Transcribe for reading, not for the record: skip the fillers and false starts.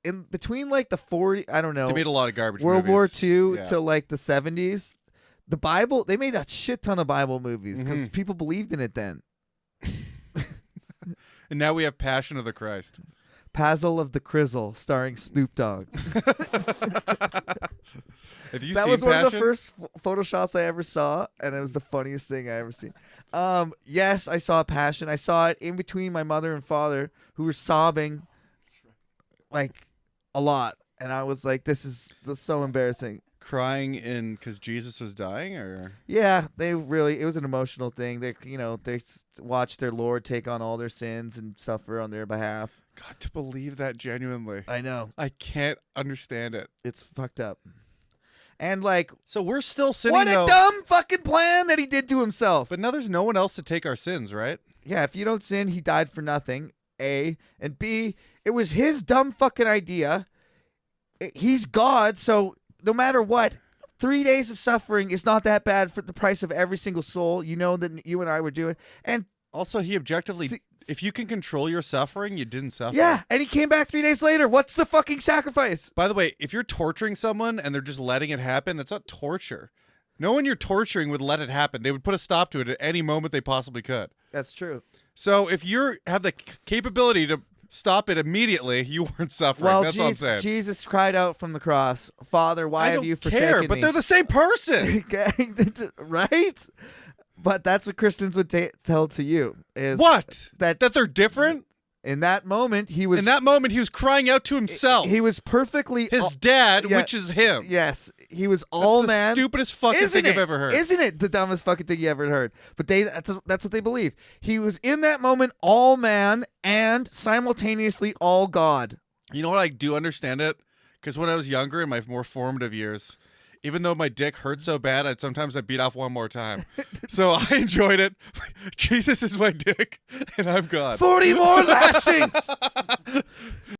in between like the 40, I don't know. They made a lot of garbage World movies. War II Yeah. to like the 70s. The Bible, they made a shit ton of Bible movies because people believed in it then. And now we have Passion of the Christ. Pazzle of the Crizzle, starring Snoop Dogg. Have you That seen was one Passion? of the first Photoshops I ever saw, and it was the funniest thing I ever seen. Yes, I saw Passion. I saw it in between my mother and father, who were sobbing like a lot, and I was like, "This is so embarrassing." Crying in because Jesus was dying, or Yeah, it was an emotional thing. They watched their Lord take on all their sins and suffer on their behalf. God, to believe that genuinely, I know. I can't understand it. It's fucked up. And like, So we're still sinning. what a though, dumb fucking plan that he did to himself. But now there's no one else to take our sins, right? Yeah, if you don't sin, he died for nothing. A. And B, it was his dumb fucking idea. He's God, so no matter what, 3 days of suffering is not that bad for the price of every single soul. You know that you and I were doing. And Also, he objectively, if you can control your suffering, you didn't suffer. yeah, and he came back 3 days later. What's the fucking sacrifice? By the way, if you're torturing someone and they're just letting it happen, that's not torture. No one you're torturing would let it happen. They would put a stop to it at any moment they possibly could. That's true. So if you have the capability to stop it immediately, you weren't suffering. Well, That's all I'm saying. Jesus cried out from the cross, "Father, why I have don't you care, forsaken but me?" they're the same person. Okay, right? But that's what Christians would tell to you is What? that they're different? in that moment he was In that moment, he was crying out to himself. he was perfectly His dad, yeah, which is him. Yes, he was That's all the man. stupidest fucking Isn't thing I've it? ever heard. Isn't it the dumbest fucking thing you ever heard? But that's what they believe. He was in that moment all man and simultaneously all God. You know what? I do understand it because when I was younger, in my more formative years, even though my dick hurt so bad, I'd beat off one more time. So I enjoyed it. Jesus is my dick, and I'm God. 40 more lashings.